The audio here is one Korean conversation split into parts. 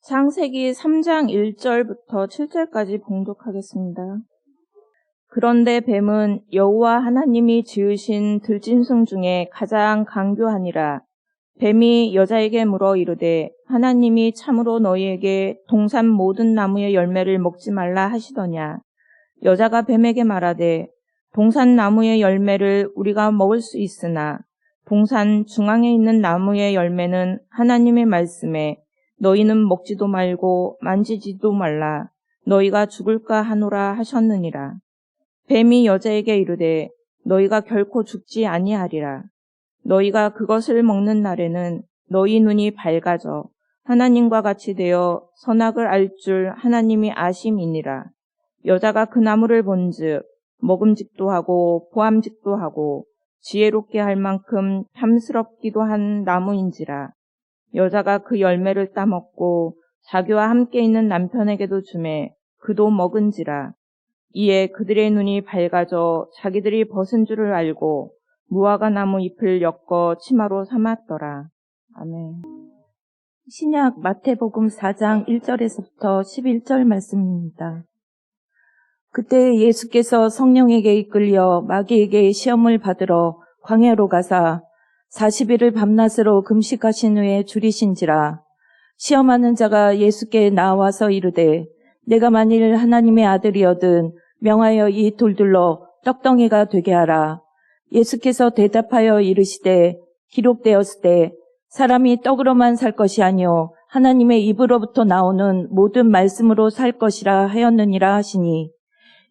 창세기 3장 1절부터 7절까지 봉독하겠습니다. 그런데 뱀은 여호와 하나님이 지으신 들짐승 중에 가장 강교하니라. 뱀이 여자에게 물어 이르되 하나님이 참으로 너희에게 동산 모든 나무의 열매를 먹지 말라 하시더냐. 여자가 뱀에게 말하되 동산 나무의 열매를 우리가 먹을 수 있으나 동산 중앙에 있는 나무의 열매는 하나님의 말씀에 너희는 먹지도 말고 만지지도 말라. 너희가 죽을까 하노라 하셨느니라. 뱀이 여자에게 이르되 너희가 결코 죽지 아니하리라. 너희가 그것을 먹는 날에는 너희 눈이 밝아져 하나님과 같이 되어 선악을 알 줄 하나님이 아심이니라. 여자가 그 나무를 본즉 먹음직도 하고 보암직도 하고 지혜롭게 할 만큼 탐스럽기도 한 나무인지라. 여자가 그 열매를 따먹고 자기와 함께 있는 남편에게도 주매 그도 먹은지라. 이에 그들의 눈이 밝아져 자기들이 벗은 줄을 알고 무화과 나무 잎을 엮어 치마로 삼았더라. 아멘. 신약 마태복음 4장 1절에서부터 11절 말씀입니다. 그때 예수께서 성령에게 이끌려 마귀에게 시험을 받으러 광야로 가사 40일을 밤낮으로 금식하신 후에 줄이신지라. 시험하는 자가 예수께 나와서 이르되 내가 만일 하나님의 아들이거든 명하여 이 돌들로 떡덩이가 되게 하라. 예수께서 대답하여 이르시되 기록되었을 때 사람이 떡으로만 살 것이 아니요 하나님의 입으로부터 나오는 모든 말씀으로 살 것이라 하였느니라 하시니,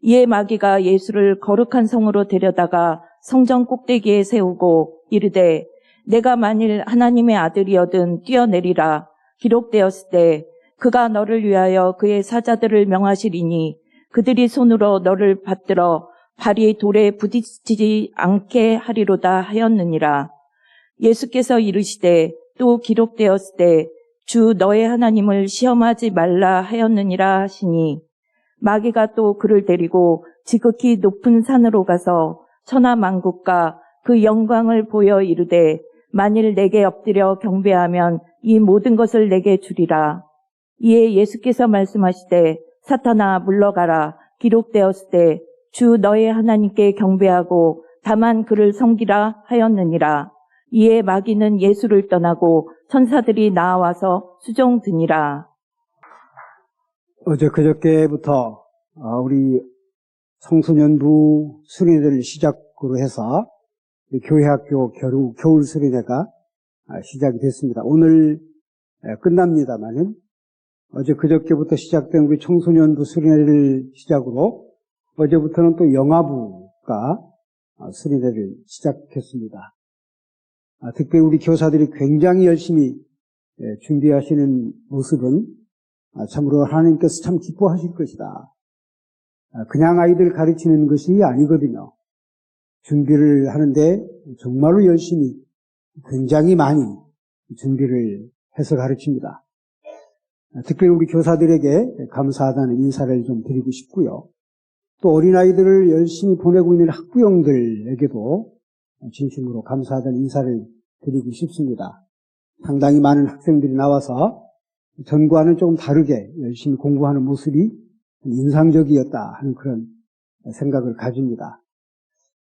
이에 마귀가 예수를 거룩한 성으로 데려다가 성전 꼭대기에 세우고 이르되 내가 만일 하나님의 아들이거든 뛰어내리라. 기록되었을 때 그가 너를 위하여 그의 사자들을 명하시리니 그들이 손으로 너를 받들어 발이 돌에 부딪히지 않게 하리로다 하였느니라. 예수께서 이르시되 또 기록되었을 때 주 너의 하나님을 시험하지 말라 하였느니라 하시니, 마귀가 또 그를 데리고 지극히 높은 산으로 가서 천하만국과 그 영광을 보여 이르되 만일 내게 엎드려 경배하면 이 모든 것을 내게 주리라. 이에 예수께서 말씀하시되 사탄아 물러가라. 기록되었을 때 주 너의 하나님께 경배하고 다만 그를 섬기라 하였느니라. 이에 마귀는 예수를 떠나고 천사들이 나와서 수종드니라. 어제 그저께부터 우리 청소년부 수련회를 시작으로 해서 교회학교 겨울 수련회가 시작이 됐습니다. 오늘 끝납니다만은 어제 그저께부터 시작된 우리 청소년부 수련회를 시작으로 어제부터는 또 영아부가 수련회를 시작했습니다. 특별히 우리 교사들이 굉장히 열심히 준비하시는 모습은 참으로 하나님께서 참 기뻐하실 것이다. 그냥 아이들 가르치는 것이 아니거든요. 준비를 하는데 정말로 열심히 굉장히 많이 준비를 해서 가르칩니다. 특별히 우리 교사들에게 감사하다는 인사를 좀 드리고 싶고요. 또 어린아이들을 열심히 보내고 있는 학부형들에게도 진심으로 감사하다는 인사를 드리고 싶습니다. 상당히 많은 학생들이 나와서 전과는 조금 다르게 열심히 공부하는 모습이 인상적이었다 하는 그런 생각을 가집니다.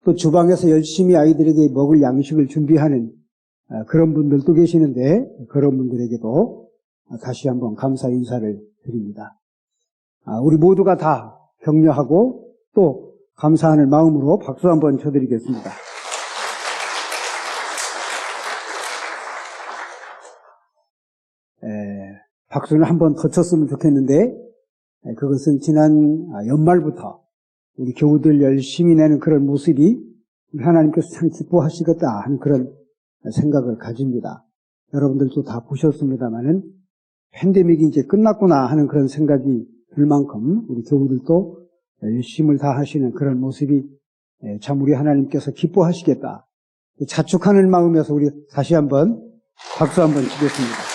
또 주방에서 열심히 아이들에게 먹을 양식을 준비하는 그런 분들도 계시는데 그런 분들에게도 다시 한번 감사 인사를 드립니다. 우리 모두가 다 격려하고 또 감사하는 마음으로 박수 한번 쳐드리겠습니다. 박수는 한번 더 쳤으면 좋겠는데 그것은 지난 연말부터 우리 교우들 열심히 내는 그런 모습이 하나님께서 참 기뻐하시겠다 하는 그런 생각을 가집니다. 여러분들도 다 보셨습니다마는 팬데믹이 이제 끝났구나 하는 그런 생각이 들 만큼 우리 교우들도 열심을 다하시는 그런 모습이 참 우리 하나님께서 기뻐하시겠다. 자축하는 마음에서 우리 다시 한번 박수 한번 치겠습니다.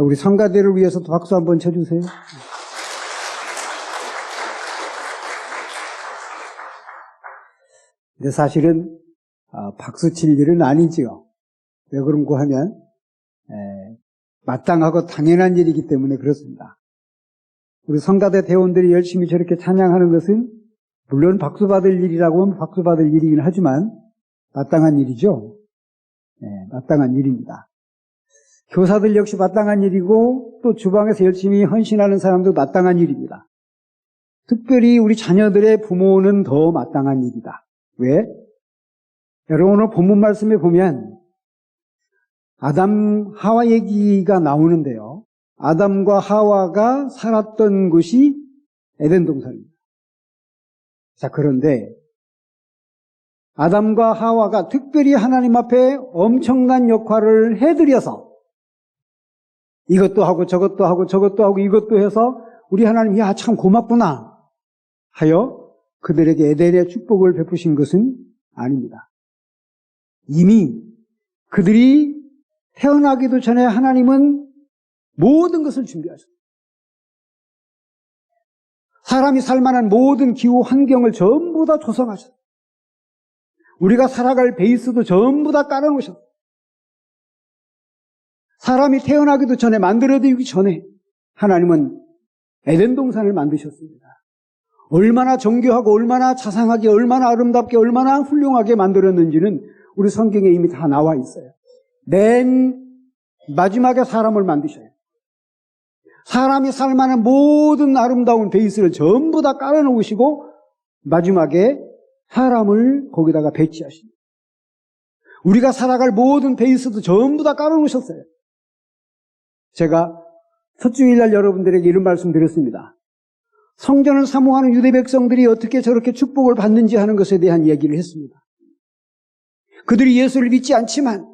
우리 성가대를 위해서도 박수 한번 쳐주세요. 근데 사실은 박수 칠 일은 아니지요. 왜 그런가 하면 마땅하고 당연한 일이기 때문에 그렇습니다. 우리 성가대 대원들이 열심히 저렇게 찬양하는 것은 물론 박수받을 일이라고 하면 박수받을 일이긴 하지만 마땅한 일이죠. 마땅한 일입니다. 교사들 역시 마땅한 일이고 또 주방에서 열심히 헌신하는 사람도 마땅한 일입니다. 특별히 우리 자녀들의 부모는 더 마땅한 일이다. 왜? 여러분 오늘 본문 말씀에 보면 아담 하와 얘기가 나오는데요. 아담과 하와가 살았던 곳이 에덴 동산입니다. 자, 그런데 아담과 하와가 특별히 하나님 앞에 엄청난 역할을 해드려서 이것도 하고 저것도 하고 저것도 하고 이것도 해서 우리 하나님 야 참 고맙구나 하여 그들에게 에덴의 축복을 베푸신 것은 아닙니다. 이미 그들이 태어나기도 전에 하나님은 모든 것을 준비하셨어요. 사람이 살만한 모든 기후 환경을 전부 다 조성하셨어요. 우리가 살아갈 베이스도 전부 다 깔아놓으셨어요. 사람이 태어나기도 전에 만들어지기 전에 하나님은 에덴 동산을 만드셨습니다. 얼마나 정교하고 얼마나 자상하게 얼마나 아름답게 얼마나 훌륭하게 만들었는지는 우리 성경에 이미 다 나와 있어요. 맨 마지막에 사람을 만드셔요. 사람이 살만한 모든 아름다운 베이스를 전부 다 깔아놓으시고 마지막에 사람을 거기다가 배치하십니다. 우리가 살아갈 모든 베이스도 전부 다 깔아놓으셨어요. 제가 첫 주일날 여러분들에게 이런 말씀 드렸습니다. 성전을 사모하는 유대 백성들이 어떻게 저렇게 축복을 받는지 하는 것에 대한 이야기를 했습니다. 그들이 예수를 믿지 않지만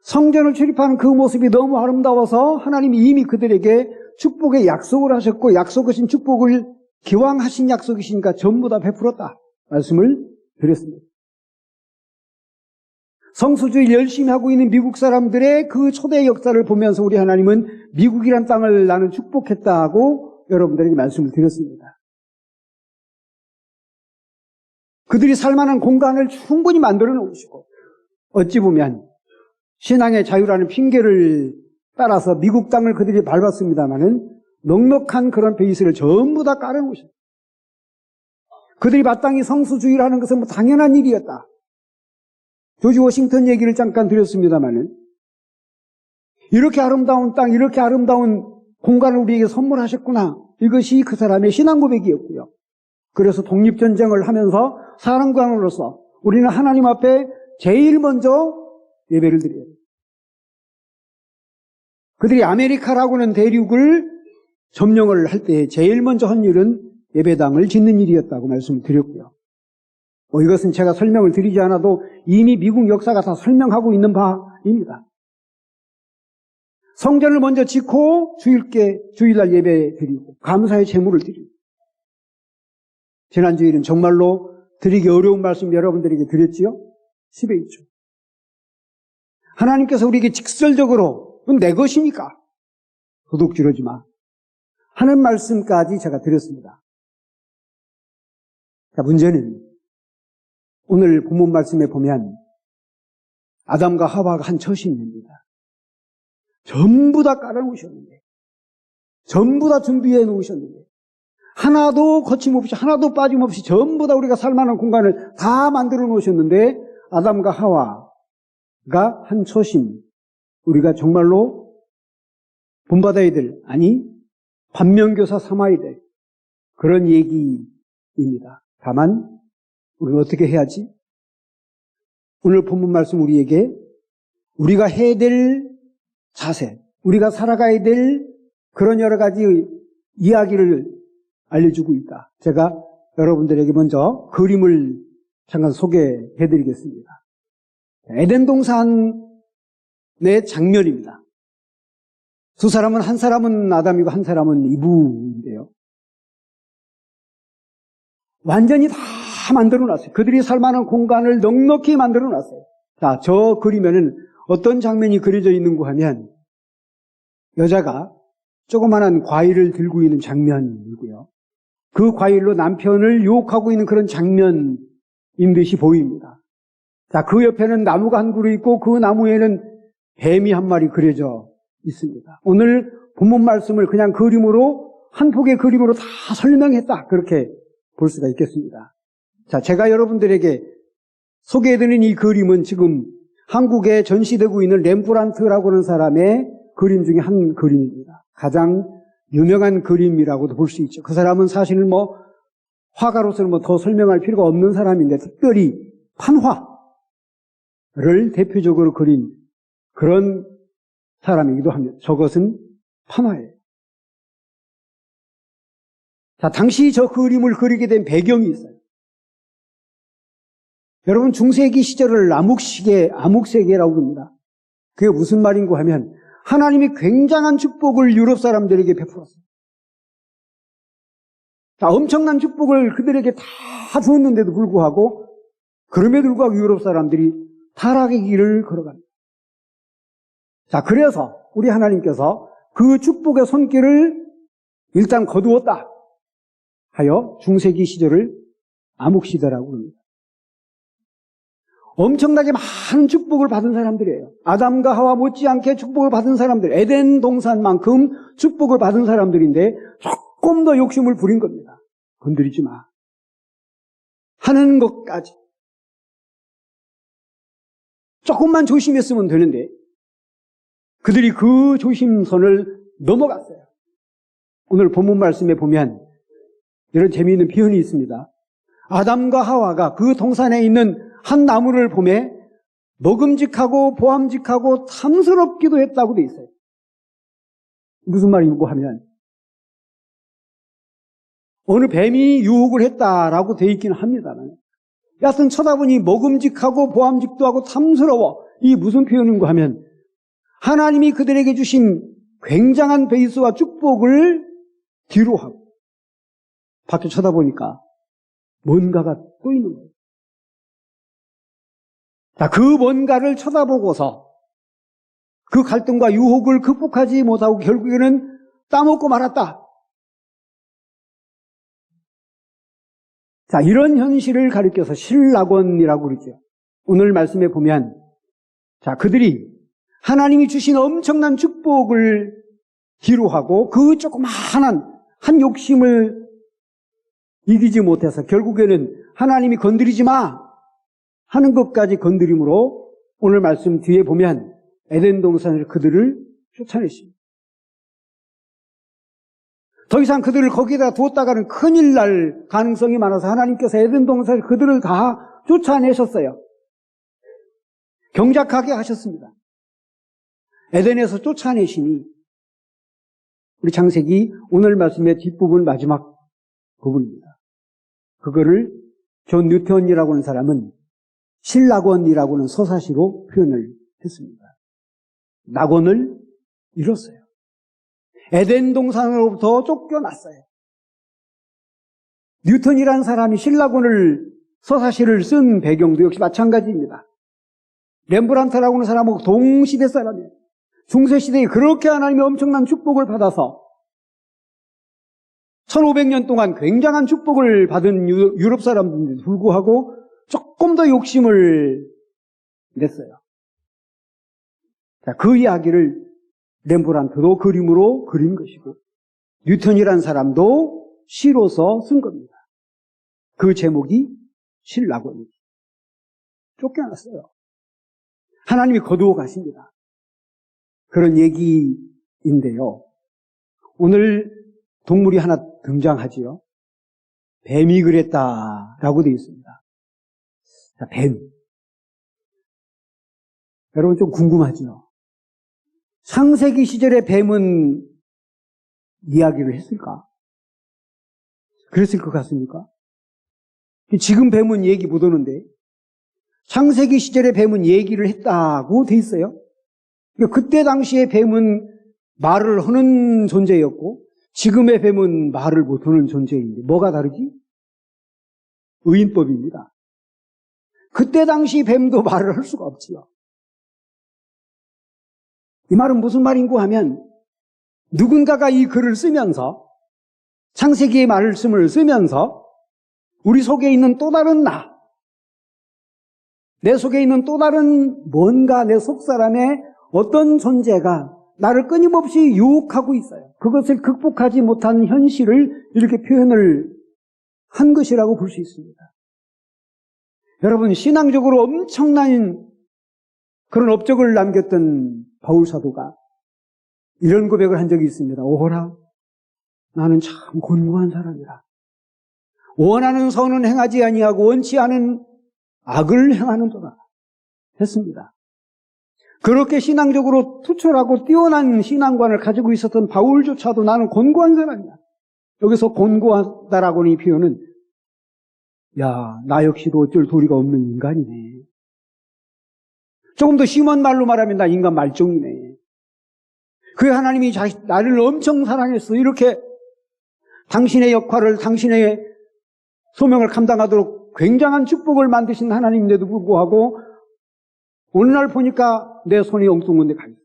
성전을 출입하는 그 모습이 너무 아름다워서 하나님이 이미 그들에게 축복의 약속을 하셨고 약속하신 축복을 기왕하신 약속이시니까 전부 다 베풀었다 말씀을 드렸습니다. 성수주일 열심히 하고 있는 미국 사람들의 그 초대 역사를 보면서 우리 하나님은 미국이란 땅을 나는 축복했다고 여러분들에게 말씀을 드렸습니다. 그들이 살만한 공간을 충분히 만들어 놓으시고 어찌 보면 신앙의 자유라는 핑계를 따라서 미국 땅을 그들이 밟았습니다마는 넉넉한 그런 베이스를 전부 다 깔아놓으셨어요. 그들이 마땅히 성수주의를 하는 것은 뭐 당연한 일이었다. 조지 워싱턴 얘기를 잠깐 드렸습니다마는 이렇게 아름다운 땅, 이렇게 아름다운 공간을 우리에게 선물하셨구나. 이것이 그 사람의 신앙 고백이었고요. 그래서 독립전쟁을 하면서 사람관으로서 우리는 하나님 앞에 제일 먼저 예배를 드려요. 그들이 아메리카라고 하는 대륙을 점령을 할 때 제일 먼저 한 일은 예배당을 짓는 일이었다고 말씀을 드렸고요. 이것은 제가 설명을 드리지 않아도 이미 미국 역사가 다 설명하고 있는 바입니다. 성전을 먼저 짓고 주일날 예배 드리고 감사의 제물을 드리고 지난 주일은 정말로 드리기 어려운 말씀 여러분들에게 드렸지요? 10회 2초. 하나님께서 우리에게 직설적으로 내 것이니까 도둑질하지 마 하는 말씀까지 제가 드렸습니다. 자, 문제는 오늘 본문 말씀에 보면 아담과 하와가 한 젖이 있습니다. 전부 다 깔아놓으셨는데 전부 다 준비해 놓으셨는데 하나도 거침없이 하나도 빠짐없이 전부 다 우리가 살만한 공간을 다 만들어 놓으셨는데 아담과 하와가 한 초심 우리가 정말로 본받아야 될 아니 반면교사 삼아야 될 그런 얘기입니다. 다만 우리는 어떻게 해야지? 오늘 본문 말씀 우리에게 우리가 해야 될 자세, 우리가 살아가야 될 그런 여러 가지 이야기를 알려주고 있다. 제가 여러분들에게 먼저 그림을 잠깐 소개해드리겠습니다. 에덴 동산의 장면입니다. 두 사람은 한 사람은 아담이고 한 사람은 이브인데요. 완전히 다 만들어놨어요. 그들이 살만한 공간을 넉넉히 만들어놨어요. 자, 저 그림에는 어떤 장면이 그려져 있는가 하면 여자가 조그만한 과일을 들고 있는 장면이고요. 그 과일로 남편을 유혹하고 있는 그런 장면인 듯이 보입니다. 자, 그 옆에는 나무가 한 그루 있고 그 나무에는 뱀이 한 마리 그려져 있습니다. 오늘 본문 말씀을 그냥 그림으로, 한 폭의 그림으로 다 설명했다, 그렇게 볼 수가 있겠습니다. 자, 제가 여러분들에게 소개해드린 이 그림은 지금 한국에 전시되고 있는 렘브란트라고 하는 사람의 그림 중에 한 그림입니다. 가장 유명한 그림이라고도 볼 수 있죠. 그 사람은 사실은 화가로서는 더 설명할 필요가 없는 사람인데, 특별히 판화를 대표적으로 그린 그런 사람이기도 합니다. 저것은 판화예요. 자, 당시 저 그림을 그리게 된 배경이 있어요. 여러분, 중세기 시절을 암흑세계라고 합니다. 그게 무슨 말인고 하면 하나님이 굉장한 축복을 유럽 사람들에게 베풀었어요. 자, 엄청난 축복을 그들에게 다 주었는데도 불구하고, 그럼에도 불구하고 유럽 사람들이 타락의 길을 걸어갑니다. 자, 그래서 우리 하나님께서 그 축복의 손길을 일단 거두었다 하여 중세기 시절을 암흑시대라고 합니다. 엄청나게 많은 축복을 받은 사람들이에요. 아담과 하와 못지않게 축복을 받은 사람들, 에덴 동산만큼 축복을 받은 사람들인데 조금 더 욕심을 부린 겁니다. 건드리지 마 하는 것까지. 조금만 조심했으면 되는데 그들이 그 조심선을 넘어갔어요. 오늘 본문 말씀에 보면 이런 재미있는 표현이 있습니다. 아담과 하와가 그 동산에 있는 한 나무를 보매 먹음직하고 보암직하고 탐스럽기도 했다고 돼 있어요. 무슨 말인고 하면 어느 뱀이 유혹을 했다라고 돼 있기는 합니다만, 여하튼 쳐다보니 먹음직하고 보암직도 하고 탐스러워. 이게 무슨 표현인고 하면 하나님이 그들에게 주신 굉장한 베이스와 축복을 뒤로하고 밖에 쳐다보니까 뭔가가 또 있는 거예요. 자, 그 뭔가를 쳐다보고서 그 갈등과 유혹을 극복하지 못하고 결국에는 따먹고 말았다. 자, 이런 현실을 가리켜서 신락원이라고 그러죠. 오늘 말씀에 보면, 자, 그들이 하나님이 주신 엄청난 축복을 뒤로하고 그 조그마한 한 욕심을 이기지 못해서 결국에는 하나님이 건드리지 마 하는 것까지 건드림으로 오늘 말씀 뒤에 보면 에덴 동산에서 그들을 쫓아내십니다. 더 이상 그들을 거기에다 두었다가는 큰일 날 가능성이 많아서 하나님께서 에덴 동산에서 그들을 다 쫓아내셨어요. 경작하게 하셨습니다. 에덴에서 쫓아내시니 우리 창세기 오늘 말씀의 뒷부분 마지막 부분입니다. 그거를 존 뉴턴이라고 하는 사람은 신락원이라고 하는 서사시로 표현을 했습니다. 낙원을 잃었어요. 에덴 동산으로부터 쫓겨났어요. 뉴턴이라는 사람이 신락원을 서사시를 쓴 배경도 역시 마찬가지입니다. 렘브란트라고 하는 사람하고 동시대 사람이에요. 중세시대에 그렇게 하나님의 엄청난 축복을 받아서 1500년 동안 굉장한 축복을 받은 유럽 사람들인데도 불구하고 조금 더 욕심을 냈어요. 자, 그 이야기를 렘브란트도 그림으로 그린 것이고 뉴턴이라는 사람도 시로서 쓴 겁니다. 그 제목이 신락원이죠. 쫓겨났어요. 하나님이 거두어 가십니다. 그런 얘기인데요. 오늘 동물이 하나 등장하지요. 뱀이 그랬다라고 되어 있습니다. 자, 뱀. 여러분 좀 궁금하죠? 창세기 시절에 뱀은 이야기를 했을까? 그랬을 것 같습니까? 지금 뱀은 얘기 못 하는데 창세기 시절에 뱀은 얘기를 했다고 돼 있어요. 그때 당시에 뱀은 말을 하는 존재였고 지금의 뱀은 말을 못하는 존재인데 뭐가 다르지? 의인법입니다. 그때 당시 뱀도 말을 할 수가 없지요. 이 말은 무슨 말인고 하면 누군가가 이 글을 쓰면서 창세기의 말씀을 쓰면서 우리 속에 있는 또 다른 나, 내 속에 있는 또 다른 뭔가 내 속사람의 어떤 존재가 나를 끊임없이 유혹하고 있어요. 그것을 극복하지 못한 현실을 이렇게 표현을 한 것이라고 볼 수 있습니다. 여러분, 신앙적으로 엄청난 그런 업적을 남겼던 바울 사도가 이런 고백을 한 적이 있습니다. 오호라, 나는 참 곤고한 사람이라. 원하는 선은 행하지 아니하고 원치 않은 악을 행하는도다 했습니다. 그렇게 신앙적으로 투철하고 뛰어난 신앙관을 가지고 있었던 바울조차도 나는 곤고한 사람이야. 여기서 곤고하다라고 하는 이 표현은 야, 나 역시도 어쩔 도리가 없는 인간이네. 조금 더 심한 말로 말하면 나 인간 말종이네. 그 하나님이 나를 엄청 사랑했어. 이렇게 당신의 역할을, 당신의 소명을 감당하도록 굉장한 축복을 만드신 하나님인데도 불구하고 어느 날 보니까 내 손이 엉뚱한 데가 있어.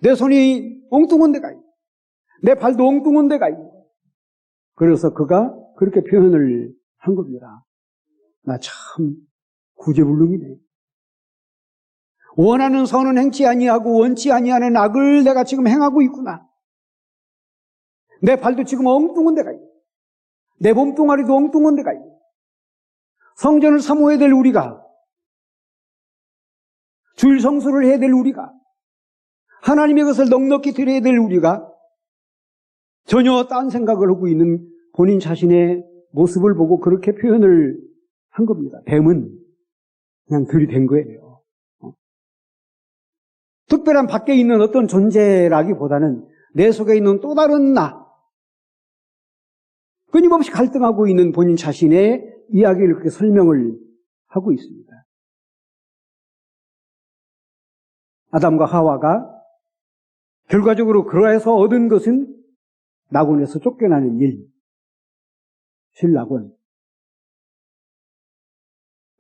내 손이 엉뚱한 데가 있어. 내 발도 엉뚱한 데가 있어. 그래서 그가 그렇게 표현을 한 겁니다. 나 참 구제불능이네. 원하는 선은 행치 아니하고 원치 아니하는 악을 내가 지금 행하고 있구나. 내 발도 지금 엉뚱한 데가 있어. 내 몸뚱아리도 엉뚱한 데가 있어. 성전을 사모해야 될 우리가, 주일 성수를 해야 될 우리가, 하나님의 것을 넉넉히 드려야 될 우리가 전혀 딴 생각을 하고 있는 본인 자신의 모습을 보고 그렇게 표현을 한 겁니다. 뱀은 그냥 들이댄 거예요. 특별한 밖에 있는 어떤 존재라기보다는 내 속에 있는 또 다른 나, 끊임없이 갈등하고 있는 본인 자신의 이야기를 그렇게 설명을 하고 있습니다. 아담과 하와가 결과적으로 그러해서 얻은 것은 낙원에서 쫓겨나는 일, 실낙원.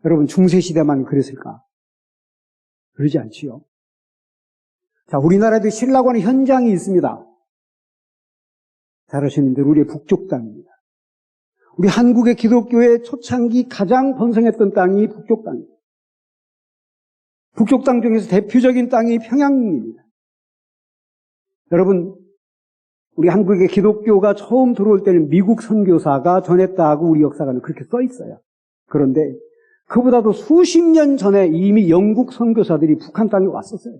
여러분, 중세시대만 그랬을까? 그러지 않지요. 자, 우리나라에도 실낙원 현장이 있습니다. 잘 아시는 대로 우리의 북쪽 땅입니다. 우리 한국의 기독교의 초창기 가장 번성했던 땅이 북쪽 땅입니다. 북쪽 땅 중에서 대표적인 땅이 평양입니다. 여러분, 우리 한국의 기독교가 처음 들어올 때는 미국 선교사가 전했다고 우리 역사관에 그렇게 써 있어요. 그런데 그보다도 수십 년 전에 이미 영국 선교사들이 북한 땅에 왔었어요.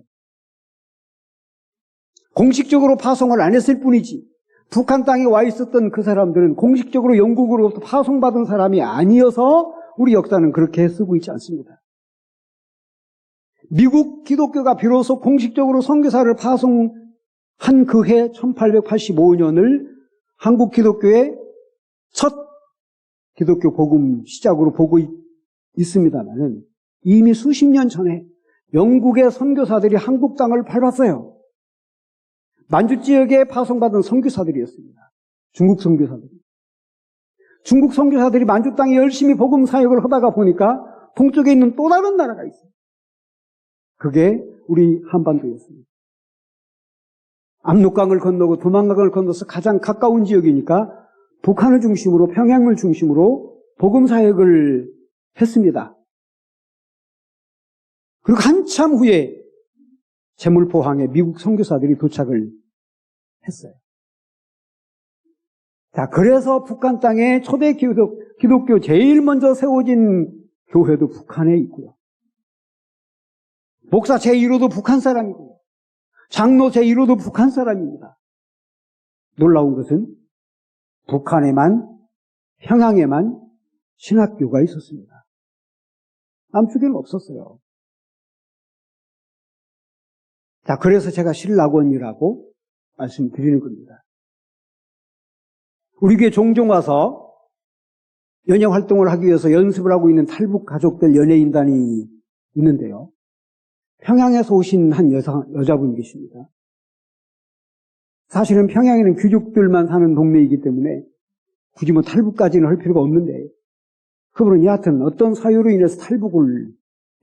공식적으로 파송을 안 했을 뿐이지 북한 땅에 와 있었던 그 사람들은 공식적으로 영국으로부터 파송받은 사람이 아니어서 우리 역사는 그렇게 쓰고 있지 않습니다. 미국 기독교가 비로소 공식적으로 선교사를 파송한 그 해 1885년을 한국 기독교의 첫 기독교 복음 시작으로 보고 있습니다만은 이미 수십 년 전에 영국의 선교사들이 한국 땅을 밟았어요. 만주 지역에 파송받은 선교사들이었습니다. 중국 선교사들이. 중국 선교사들이 만주 땅에 열심히 복음 사역을 하다가 보니까 동쪽에 있는 또 다른 나라가 있어요. 그게 우리 한반도였습니다. 압록강을 건너고 두만강을 건너서 가장 가까운 지역이니까 북한을 중심으로 평양을 중심으로 복음 사역을 했습니다. 그리고 한참 후에 제물포항에 미국 선교사들이 도착을 했어요. 자, 그래서 북한 땅에 초대 기독교 제일 먼저 세워진 교회도 북한에 있고요. 목사 제1호도 북한 사람이고요. 장로 제1호도 북한 사람입니다. 놀라운 것은 북한에만, 평양에만 신학교가 있었습니다. 남쪽에는 없었어요. 자, 그래서 제가 실낙원이라고 말씀드리는 겁니다. 우리 교회 종종 와서 연예 활동을 하기 위해서 연습을 하고 있는 탈북 가족들 연예인단이 있는데요. 평양에서 오신 한 여자분이 계십니다. 사실은 평양에는 귀족들만 사는 동네이기 때문에 굳이 뭐 탈북까지는 할 필요가 없는데 그분은 여하튼 어떤 사유로 인해서 탈북을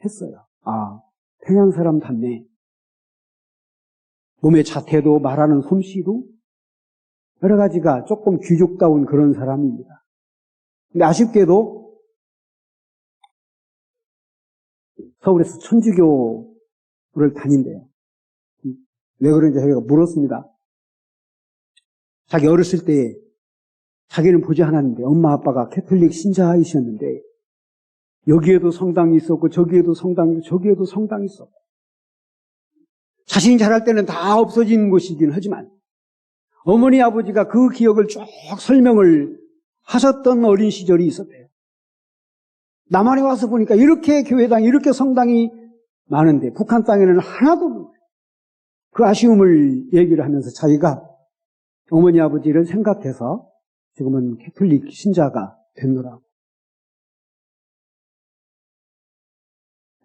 했어요. 아, 평양 사람답네. 몸의 자태도 말하는 솜씨도 여러 가지가 조금 귀족다운 그런 사람입니다. 근데 아쉽게도 서울에서 천주교를 다닌대요. 왜 그런지 저희가 물었습니다. 자기 어렸을 때 자기는 보지 않았는데 엄마 아빠가 캐톨릭 신자이셨는데 여기에도 성당이 있었고 저기에도 성당이 있었고 저기에도 성당이 있었고 자신이 자랄 때는 다 없어진 곳이긴 하지만 어머니 아버지가 그 기억을 쭉 설명을 하셨던 어린 시절이 있었대요. 남한에 와서 보니까 이렇게 교회당 이렇게 성당이 많은데 북한 땅에는 하나도 없는 그 아쉬움을 얘기를 하면서 자기가 어머니 아버지를 생각해서 지금은 캐톨릭 신자가 됐노라고.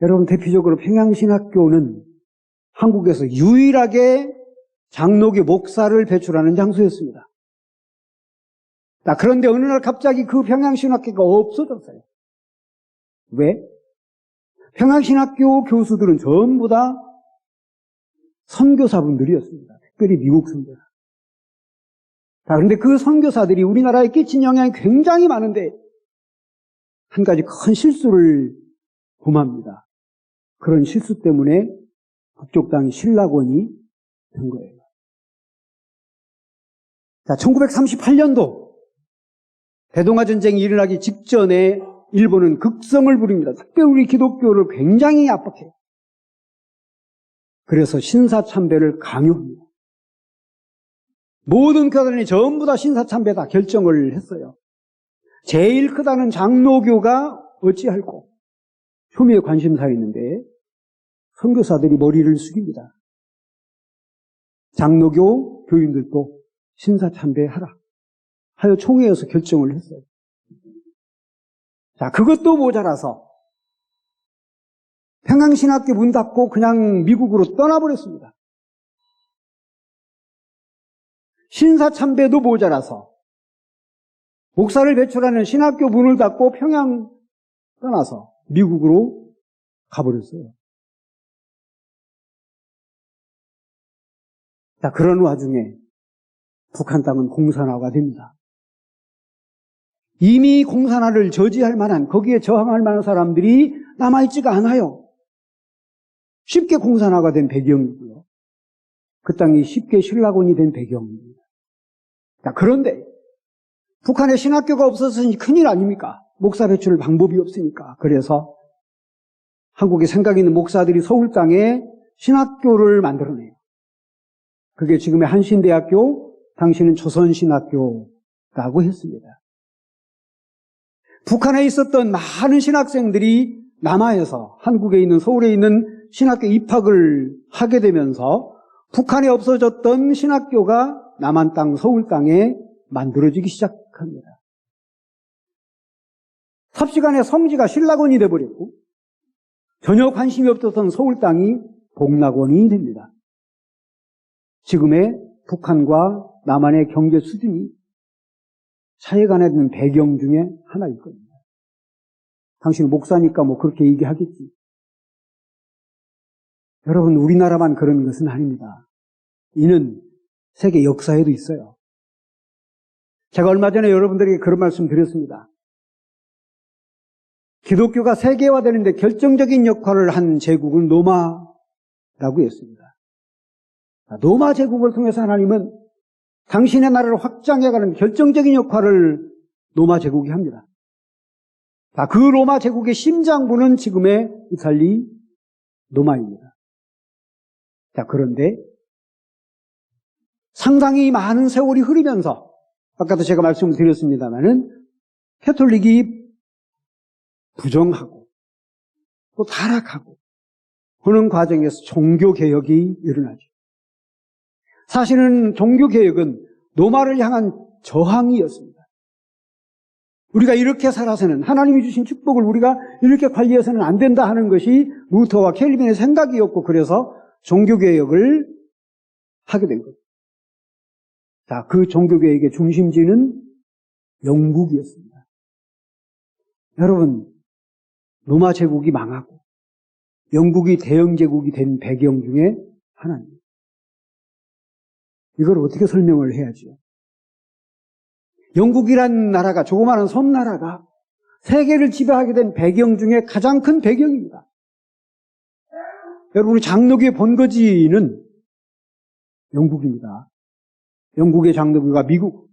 여러분, 대표적으로 평양신학교는 한국에서 유일하게 장로교 목사를 배출하는 장소였습니다. 그런데 어느 날 갑자기 그 평양신학교가 없어졌어요. 왜? 평양신학교 교수들은 전부 다 선교사분들이었습니다. 특별히 미국 선교사. 그런데 그 선교사들이 우리나라에 끼친 영향이 굉장히 많은데 한 가지 큰 실수를 범합니다. 그런 실수 때문에 북쪽 땅이 신락원이 된 거예요. 1938년도 대동아 전쟁이 일어나기 직전에 일본은 극성을 부립니다. 특별히 우리 기독교를 굉장히 압박해요. 그래서 신사참배를 강요합니다. 모든 교단이 전부 다 신사참배다 결정을 했어요. 제일 크다는 장로교가 어찌할꼬 효미의 관심사였는데 선교사들이 머리를 숙입니다. 장로교 교인들도 신사참배하라 하여 총회에서 결정을 했어요. 그것도 모자라서 평양신학교 문 닫고 그냥 미국으로 떠나버렸습니다. 신사참배도 모자라서 목사를 배출하는 신학교 문을 닫고 평양 떠나서 미국으로 가버렸어요. 그런 와중에 북한 땅은 공산화가 됩니다. 이미 공산화를 저지할 만한, 거기에 저항할 만한 사람들이 남아있지가 않아요. 쉽게 공산화가 된 배경이고요. 그 땅이 쉽게 신락원이 된 배경입니다. 그런데 북한에 신학교가 없어서는 큰일 아닙니까? 목사 배출 방법이 없으니까. 그래서 한국에 생각 있는 목사들이 서울 땅에 신학교를 만들어내요. 그게 지금의 한신대학교, 당시는 조선신학교라고 했습니다. 북한에 있었던 많은 신학생들이 남하에서 한국에 있는 서울에 있는 신학교 입학을 하게 되면서 북한에 없어졌던 신학교가 남한 땅, 서울 땅에 만들어지기 시작합니다. 삽시간에 성지가 신락원이 되어버렸고 전혀 관심이 없었던 서울 땅이 복락원이 됩니다. 지금의 북한과 남한의 경제 수준이 차이가 나는 배경 중에 하나일 겁니다. 당신은 목사니까 그렇게 얘기하겠지. 여러분, 우리나라만 그런 것은 아닙니다. 이는 세계 역사에도 있어요. 제가 얼마 전에 여러분들에게 그런 말씀 드렸습니다. 기독교가 세계화되는데 결정적인 역할을 한 제국은 로마라고 했습니다. 로마 제국을 통해서 하나님은 당신의 나라를 확장해가는 결정적인 역할을 로마 제국이 합니다. 그 로마 제국의 심장부는 지금의 이탈리 로마입니다. 그런데 상당히 많은 세월이 흐르면서 아까도 제가 말씀을 드렸습니다마는 캐톨릭이 부정하고 또 타락하고 그런 과정에서 종교개혁이 일어나죠. 사실은 종교개혁은 로마를 향한 저항이었습니다. 우리가 이렇게 살아서는 하나님이 주신 축복을 우리가 이렇게 관리해서는 안 된다 하는 것이 루터와 켈빈의 생각이었고 그래서 종교개혁을 하게 된 겁니다. 그 종교개혁의 중심지는 영국이었습니다. 여러분, 로마 제국이 망하고 영국이 대영 제국이 된 배경 중에 하나입니다. 이걸 어떻게 설명을 해야죠? 영국이란 나라가, 조그마한 섬나라가 세계를 지배하게 된 배경 중에 가장 큰 배경입니다. 여러분이 장로교의 본거지는 영국입니다. 영국의 장로교가 미국,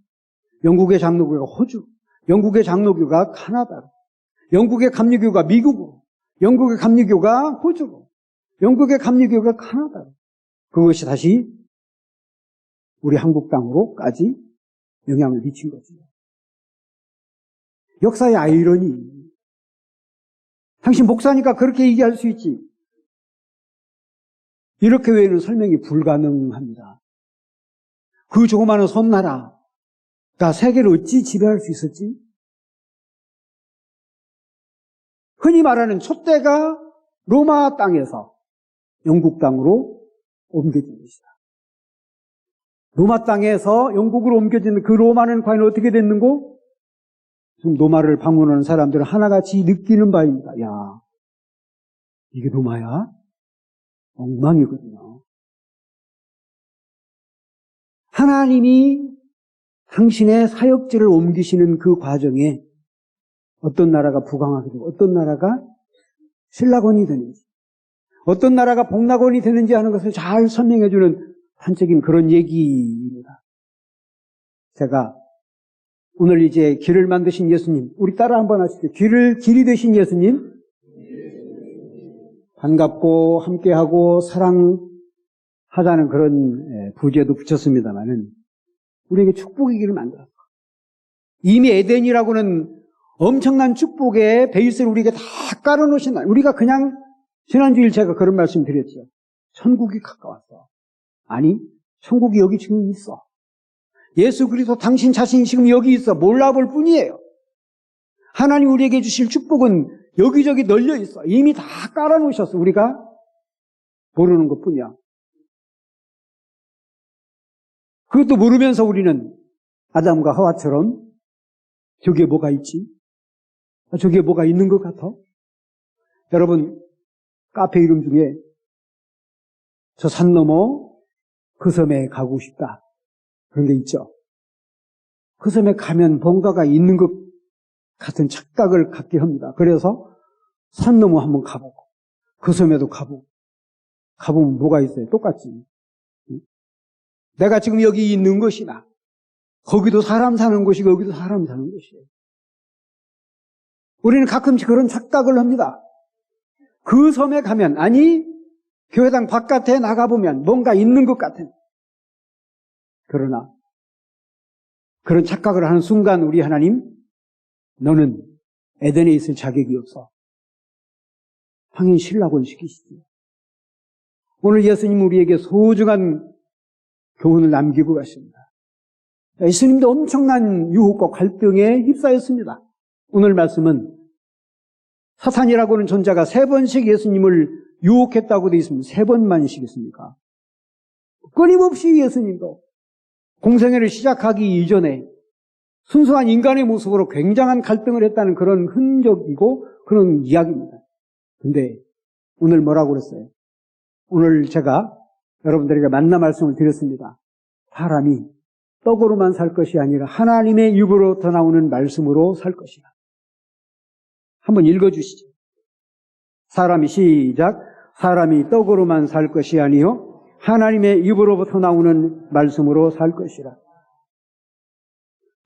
영국의 장로교가 호주, 영국의 장로교가 카나다, 영국의 감리교가 미국으로, 영국의 감리교가 호주로, 영국의 감리교가 카나다로, 그것이 다시 우리 한국 땅으로까지 영향을 미친 거죠. 역사의 아이러니. 당신 목사니까 그렇게 얘기할 수 있지. 이렇게 외에는 설명이 불가능합니다. 그 조그마한 섬나라가 세계를 어찌 지배할 수 있었지? 흔히 말하는 촛대가 로마 땅에서 영국 땅으로 옮겨진 것이다. 로마 땅에서 영국으로 옮겨진 그 로마는 과연 어떻게 됐는고? 지금 로마를 방문하는 사람들은 하나같이 느끼는 바입니다. 야, 이게 로마야? 엉망이거든요. 하나님이 당신의 사역지를 옮기시는 그 과정에 어떤 나라가 부강하게 되고 어떤 나라가 신락원이 되는지, 어떤 나라가 복락원이 되는지 하는 것을 잘 설명해주는 한적인 그런 얘기입니다. 제가 오늘 이제 길을 만드신 예수님, 우리 따라 한번 하시죠. 길이 되신 예수님, 반갑고 함께하고 사랑하자는 그런 부제도 붙였습니다만은 우리에게 축복이기를 만들었어. 이미 에덴이라고는 엄청난 축복의 베이스를 우리에게 다 깔아놓으신 날. 우리가 그냥 지난주일 제가 그런 말씀 드렸죠. 천국이 가까웠어. 아니, 천국이 여기 지금 있어. 예수 그리스도 당신 자신이 지금 여기 있어. 몰라볼 뿐이에요. 하나님 우리에게 주실 축복은 여기저기 널려 있어. 이미 다 깔아놓으셨어. 우리가 모르는 것뿐이야. 그것도 모르면서 우리는 아담과 하와처럼 저기에 뭐가 있지? 저기에 뭐가 있는 것 같아? 여러분, 카페 이름 중에 저 산 넘어 그 섬에 가고 싶다. 그런 게 있죠. 그 섬에 가면 뭔가가 있는 것 같은 착각을 갖게 합니다. 그래서 산 넘어 한번 가보고 그 섬에도 가보면 뭐가 있어요? 똑같지. 내가 지금 여기 있는 것이나 거기도 사람 사는 곳이고 여기도 사람 사는 곳이에요. 우리는 가끔씩 그런 착각을 합니다. 그 섬에 가면, 아니 교회당 바깥에 나가보면 뭔가 있는 것 같은. 그러나 그런 착각을 하는 순간 우리 하나님, 너는 에덴에 있을 자격이 없어. 당연히 신락원 시키시죠. 오늘 예수님 우리에게 소중한 교훈을 남기고 가십니다. 예수님도 엄청난 유혹과 갈등에 휩싸였습니다. 오늘 말씀은 사탄이라고 하는 존재가 3번씩 예수님을 유혹했다고 되어 있습니다. 3번만이시겠습니까? 끊임없이 예수님도 공생애를 시작하기 이전에 순수한 인간의 모습으로 굉장한 갈등을 했다는 그런 흔적이고 그런 이야기입니다. 근데 오늘 뭐라고 그랬어요? 오늘 제가 여러분들에게 만나 말씀을 드렸습니다. 사람이 떡으로만 살 것이 아니라 하나님의 입으로부터 나오는 말씀으로 살 것이다. 한번 읽어주시죠. 시작. 사람이 떡으로만 살 것이 아니요 하나님의 입으로부터 나오는 말씀으로 살 것이라.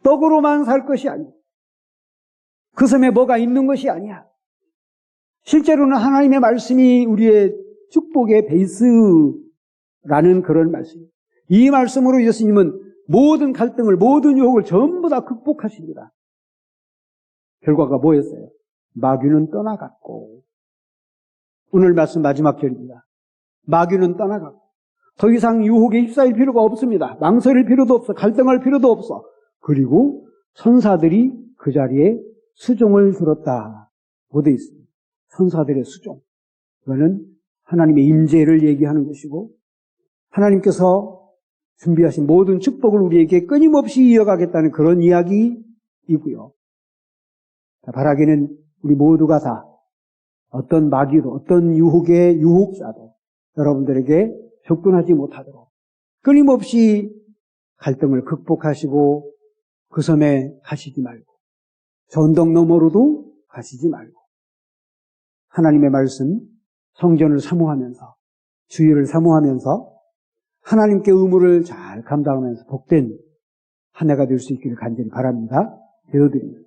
떡으로만 살 것이 아니야. 그 섬에 뭐가 있는 것이 아니야. 실제로는 하나님의 말씀이 우리의 축복의 베이스라는 그런 말씀입니다. 이 말씀으로 예수님은 모든 갈등을, 모든 유혹을 전부 다 극복하십니다. 결과가 뭐였어요? 마귀는 떠나갔고, 오늘 말씀 마지막 절입니다. 마귀는 떠나갔고, 더 이상 유혹에 휩싸일 필요가 없습니다. 망설일 필요도 없어. 갈등할 필요도 없어. 그리고 천사들이 그 자리에 수종을 들었다고 되어 있습니다. 천사들의 수종. 이거는 하나님의 임재를 얘기하는 것이고 하나님께서 준비하신 모든 축복을 우리에게 끊임없이 이어가겠다는 그런 이야기이고요. 바라기는 우리 모두가 다 어떤 마귀도 어떤 유혹의 유혹자도 여러분들에게 접근하지 못하도록 끊임없이 갈등을 극복하시고 그 섬에 가시지 말고 저 언덕 너머로도 가시지 말고 하나님의 말씀 성전을 사모하면서 주의를 사모하면서 하나님께 의무를 잘 감당하면서 복된 한 해가 될 수 있기를 간절히 바랍니다. 기도드립니다.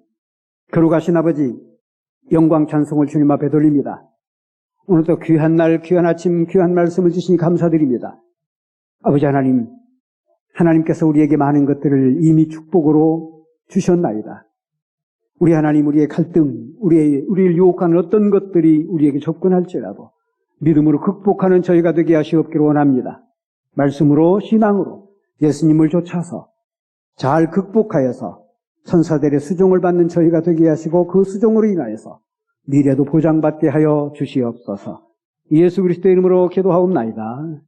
거룩하신 아버지, 영광 찬송을 주님 앞에 돌립니다. 오늘도 귀한 날, 귀한 아침, 귀한 말씀을 주시니 감사드립니다. 아버지 하나님, 하나님께서 우리에게 많은 것들을 이미 축복으로 주셨나이다. 우리 하나님, 우리의 갈등, 우리를 유혹하는 어떤 것들이 우리에게 접근할지라도 믿음으로 극복하는 저희가 되게 하시옵기를 원합니다. 말씀으로, 신앙으로 예수님을 쫓아서 잘 극복하여서 천사들의 수종을 받는 저희가 되게 하시고 그 수종으로 인하여서 미래도 보장받게 하여 주시옵소서. 예수 그리스도의 이름으로 기도하옵나이다.